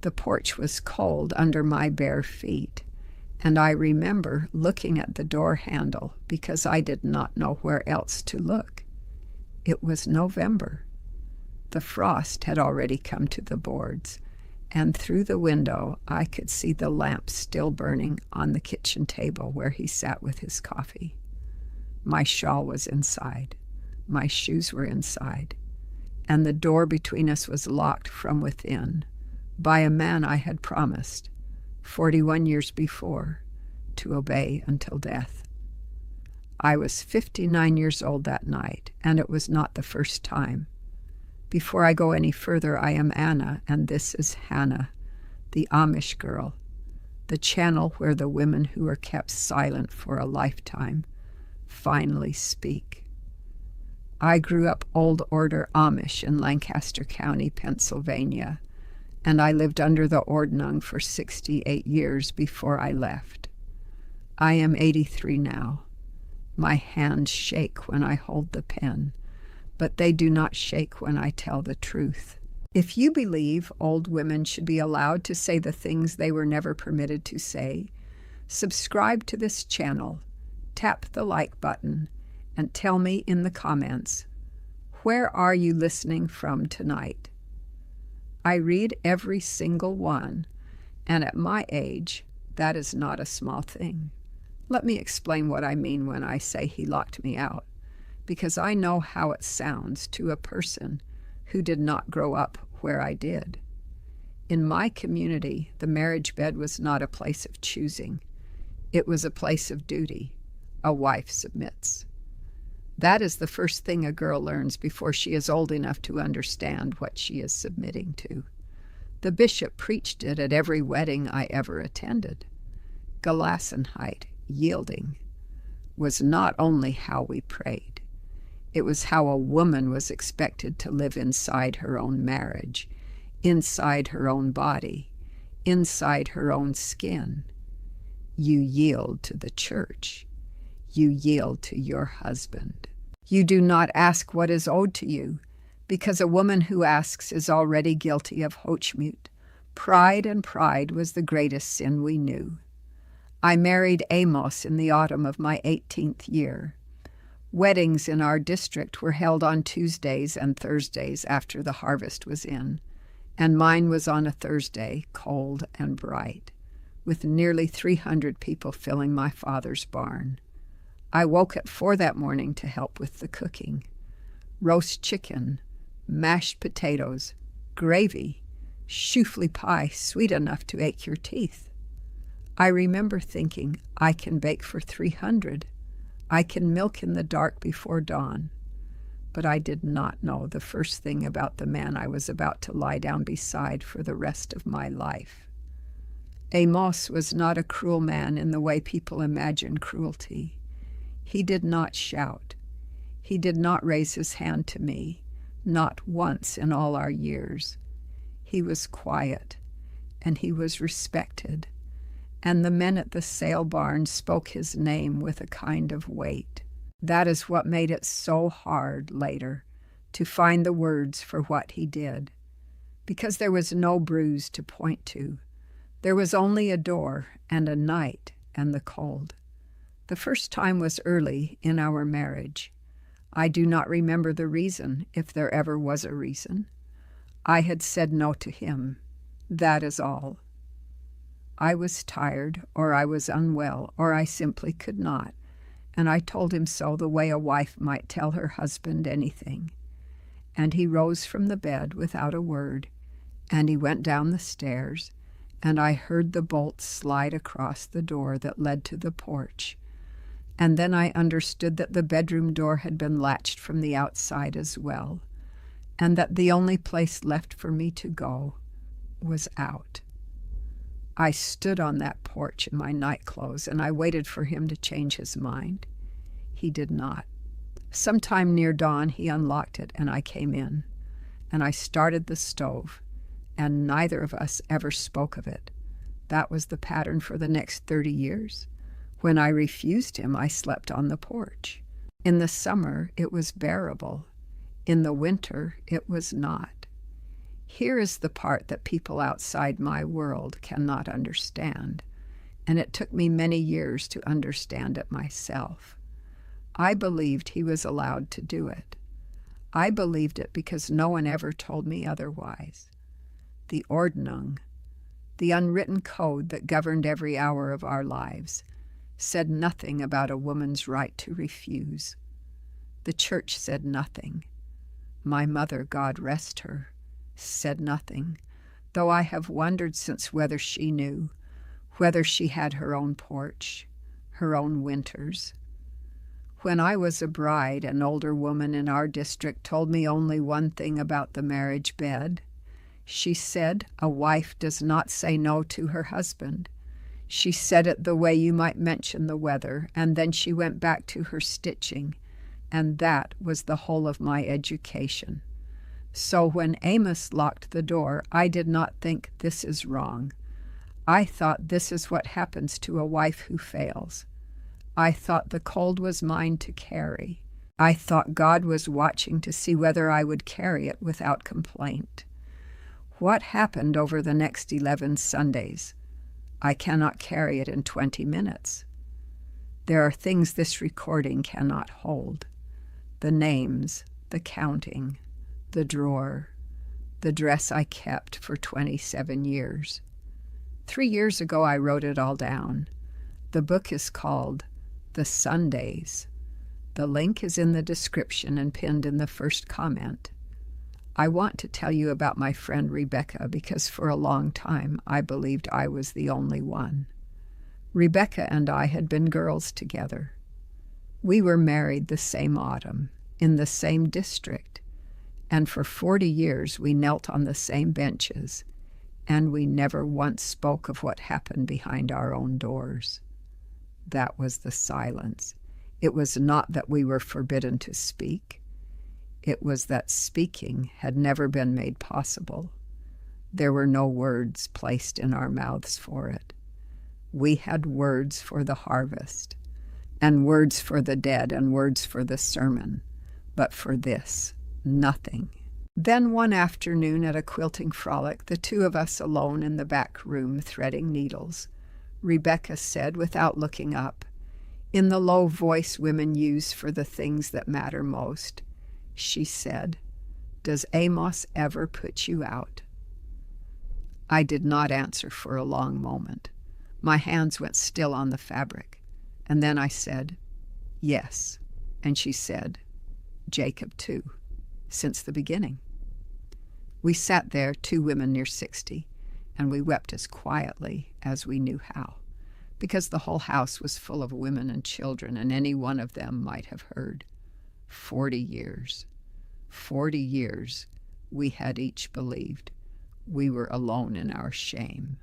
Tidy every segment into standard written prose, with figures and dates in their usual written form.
The porch was cold under my bare feet, and I remember looking at the door handle because I did not know where else to look. It was November. The frost had already come to the boards, and through the window I could see the lamp still burning on the kitchen table where he sat with his coffee. My shawl was inside. My shoes were inside, and the door between us was locked from within by a man I had promised, 41 years before, to obey until death. I was 59 years old that night, and it was not the first time. Before I go any further, I am Anna, and this is Hannah, the Amish girl, the channel where the women who are kept silent for a lifetime finally speak. I grew up Old Order Amish in Lancaster County, Pennsylvania, and I lived under the Ordnung for 68 years before I left. I am 83 now. My hands shake when I hold the pen, but they do not shake when I tell the truth. If you believe old women should be allowed to say the things they were never permitted to say, subscribe to this channel, tap the like button, and tell me in the comments, where are you listening from tonight? I read every single one, and at my age, that is not a small thing. Let me explain what I mean when I say he locked me out, because I know how it sounds to a person who did not grow up where I did. In my community, the marriage bed was not a place of choosing. It was a place of duty. A wife submits. That is the first thing a girl learns before she is old enough to understand what she is submitting to. The bishop preached it at every wedding I ever attended. Gelassenheit, yielding, was not only how we prayed. It was how a woman was expected to live inside her own marriage, inside her own body, inside her own skin. You yield to the church. You yield to your husband. You do not ask what is owed to you, because a woman who asks is already guilty of hochmut. Pride was the greatest sin we knew. I married Amos in the autumn of my 18th year. Weddings in our district were held on Tuesdays and Thursdays after the harvest was in, and mine was on a Thursday, cold and bright, with nearly 300 people filling my father's barn. I woke at 4 that morning to help with the cooking. Roast chicken, mashed potatoes, gravy, choufle pie sweet enough to ache your teeth. I remember thinking, I can bake for 300. I can milk in the dark before dawn. But I did not know the first thing about the man I was about to lie down beside for the rest of my life. Amos was not a cruel man in the way people imagine cruelty. He did not shout. He did not raise his hand to me, not once in all our years. He was quiet, and he was respected, and the men at the sale barn spoke his name with a kind of weight. That is what made it so hard later to find the words for what he did, because there was no bruise to point to. There was only a door and a night and the cold. The first time was early in our marriage. I do not remember the reason, if there ever was a reason. I had said no to him. That is all. I was tired, or I was unwell, or I simply could not, and I told him so the way a wife might tell her husband anything. And he rose from the bed without a word, and he went down the stairs, and I heard the bolt slide across the door that led to the porch. And then I understood that the bedroom door had been latched from the outside as well, and that the only place left for me to go was out. I stood on that porch in my nightclothes, and I waited for him to change his mind. He did not. Sometime near dawn, he unlocked it, and I came in, and I started the stove, and neither of us ever spoke of it. That was the pattern for the next 30 years. When I refused him, I slept on the porch. In the summer, it was bearable. In the winter, it was not. Here is the part that people outside my world cannot understand, and it took me many years to understand it myself. I believed he was allowed to do it. I believed it because no one ever told me otherwise. The Ordnung, the unwritten code that governed every hour of our lives, said nothing about a woman's right to refuse. The church said nothing. My mother, God rest her, said nothing, though I have wondered since whether she knew, whether she had her own porch, her own winters. When I was a bride, an older woman in our district told me only one thing about the marriage bed. She said a wife does not say no to her husband. She said it the way you might mention the weather, and then she went back to her stitching, and that was the whole of my education. So when Amos locked the door, I did not think this is wrong. I thought this is what happens to a wife who fails. I thought the cold was mine to carry. I thought God was watching to see whether I would carry it without complaint. What happened over the next 11 Sundays? I cannot carry it in 20 minutes. There are things this recording cannot hold. The names, the counting, the drawer, the dress I kept for 27 years. 3 years ago I wrote it all down. The book is called The Sundays. The link is in the description and pinned in the first comment. I want to tell you about my friend Rebecca because for a long time I believed I was the only one. Rebecca and I had been girls together. We were married the same autumn, in the same district, and for 40 years we knelt on the same benches, and we never once spoke of what happened behind our own doors. That was the silence. It was not that we were forbidden to speak. It was that speaking had never been made possible. There were no words placed in our mouths for it. We had words for the harvest, and words for the dead, and words for the sermon, but for this, nothing. Then one afternoon at a quilting frolic, the two of us alone in the back room threading needles, Rebecca said, without looking up, in the low voice women use for the things that matter most, she said, "Does Amos ever put you out?" I did not answer for a long moment. My hands went still on the fabric, and then I said, "Yes," and she said, "Jacob too, since the beginning." We sat there, two women near 60, and we wept as quietly as we knew how, because the whole house was full of women and children, and any one of them might have heard. 40 years. 40 years we had each believed we were alone in our shame,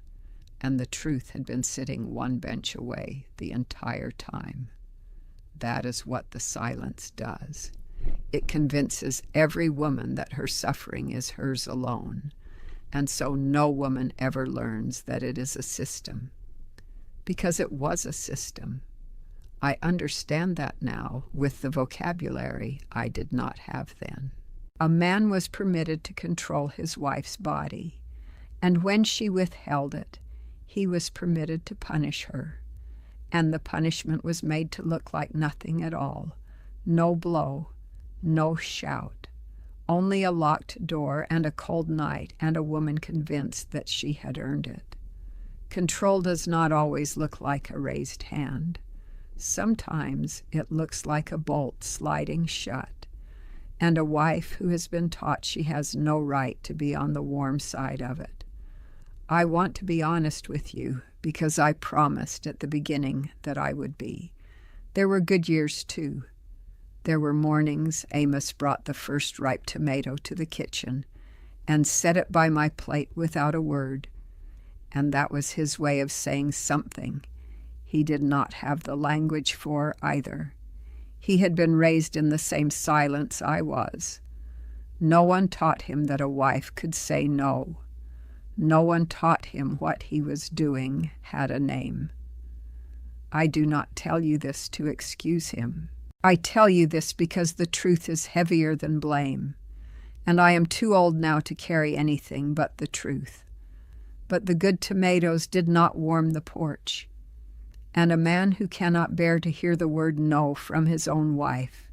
and the truth had been sitting one bench away the entire time. That is what the silence does. It convinces every woman that her suffering is hers alone, and so no woman ever learns that it is a system. Because it was a system. I understand that now with the vocabulary I did not have then. A man was permitted to control his wife's body, and when she withheld it, he was permitted to punish her, and the punishment was made to look like nothing at all. No blow, no shout, only a locked door and a cold night and a woman convinced that she had earned it. Control does not always look like a raised hand. Sometimes it looks like a bolt sliding shut, and a wife who has been taught she has no right to be on the warm side of it. I want to be honest with you because I promised at the beginning that I would be. There were good years too. There were mornings Amos brought the first ripe tomato to the kitchen and set it by my plate without a word, and that was his way of saying something he did not have the language for either. He had been raised in the same silence I was. No one taught him that a wife could say no. No one taught him what he was doing had a name. I do not tell you this to excuse him. I tell you this because the truth is heavier than blame, and I am too old now to carry anything but the truth. But the good tomatoes did not warm the porch, and a man who cannot bear to hear the word no from his own wife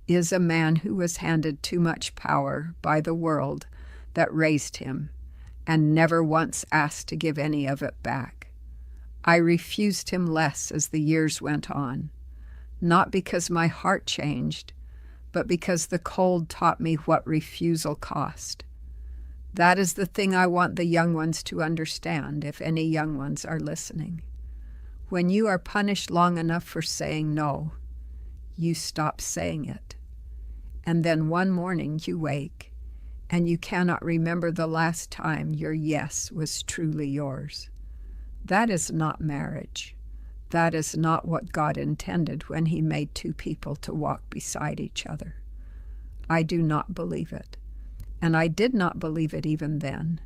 is a man who was handed too much power by the world that raised him and never once asked to give any of it back. I refused him less as the years went on, not because my heart changed, but because the cold taught me what refusal cost. That is the thing I want the young ones to understand, if any young ones are listening. When you are punished long enough for saying no, you stop saying it. And then one morning you wake, and you cannot remember the last time your yes was truly yours. That is not marriage. That is not what God intended when He made two people to walk beside each other. I do not believe it. And I did not believe it even then,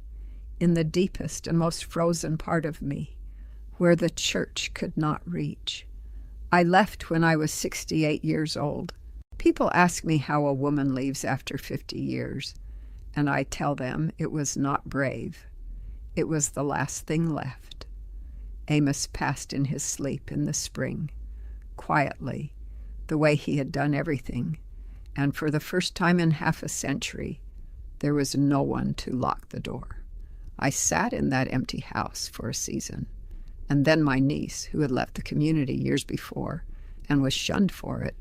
in the deepest and most frozen part of me, where the church could not reach. I left when I was 68 years old. People ask me how a woman leaves after 50 years, and I tell them it was not brave. It was the last thing left. Amos passed in his sleep in the spring, quietly, the way he had done everything, and for the first time in half a century, there was no one to lock the door. I sat in that empty house for a season, and then my niece, who had left the community years before and was shunned for it,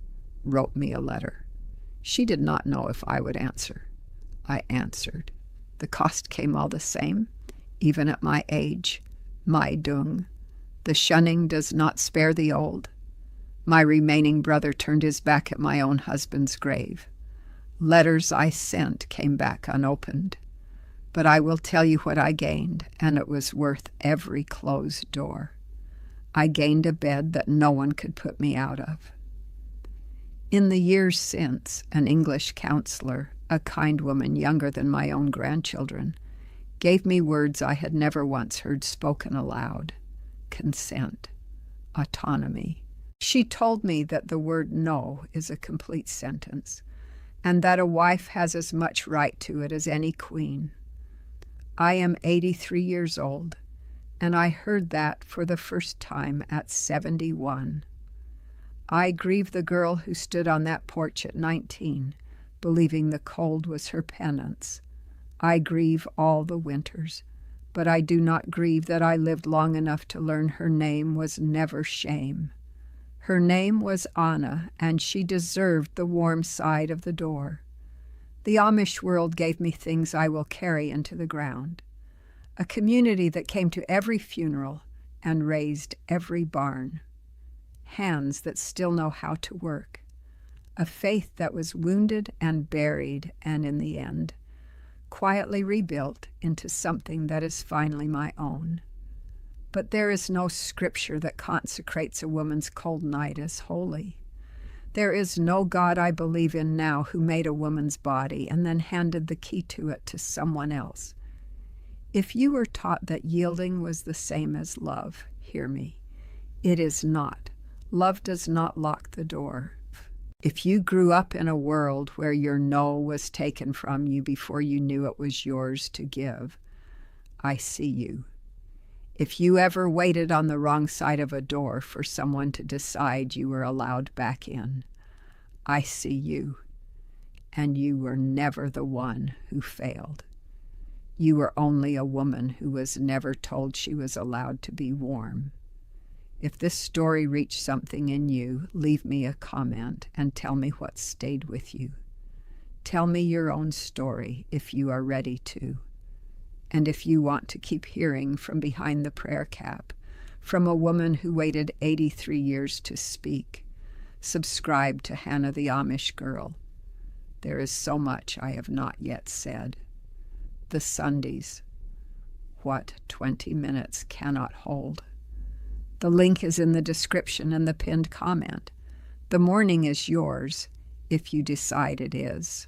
wrote me a letter. She did not know if I would answer. I answered. The cost came all the same, even at my age. My dung. The shunning does not spare the old. My remaining brother turned his back at my own husband's grave. Letters I sent came back unopened. But I will tell you what I gained, and it was worth every closed door. I gained a bed that no one could put me out of. In the years since, an English counselor, a kind woman younger than my own grandchildren, gave me words I had never once heard spoken aloud. Consent. Autonomy. She told me that the word no is a complete sentence, and that a wife has as much right to it as any queen. I am 83 years old, and I heard that for the first time at 71. I grieve the girl who stood on that porch at 19, believing the cold was her penance. I grieve all the winters, but I do not grieve that I lived long enough to learn her name was never shame. Her name was Anna, and she deserved the warm side of the door. The Amish world gave me things I will carry into the ground. A community that came to every funeral and raised every barn. Hands that still know how to work. A faith that was wounded and buried, and in the end, quietly rebuilt into something that is finally my own. But there is no scripture that consecrates a woman's cold night as holy. There is no God I believe in now who made a woman's body and then handed the key to it to someone else. If you were taught that yielding was the same as love, hear me. It is not. Love does not lock the door. If you grew up in a world where your no was taken from you before you knew it was yours to give, I see you. If you ever waited on the wrong side of a door for someone to decide you were allowed back in, I see you. And you were never the one who failed. You were only a woman who was never told she was allowed to be warm. If this story reached something in you, leave me a comment and tell me what stayed with you. Tell me your own story if you are ready to. And if you want to keep hearing from behind the prayer cap, from a woman who waited 83 years to speak, subscribe to Hannah the Amish Girl. There is so much I have not yet said. The Sundays. What 20 minutes cannot hold. The link is in the description and the pinned comment. The morning is yours, if you decide it is.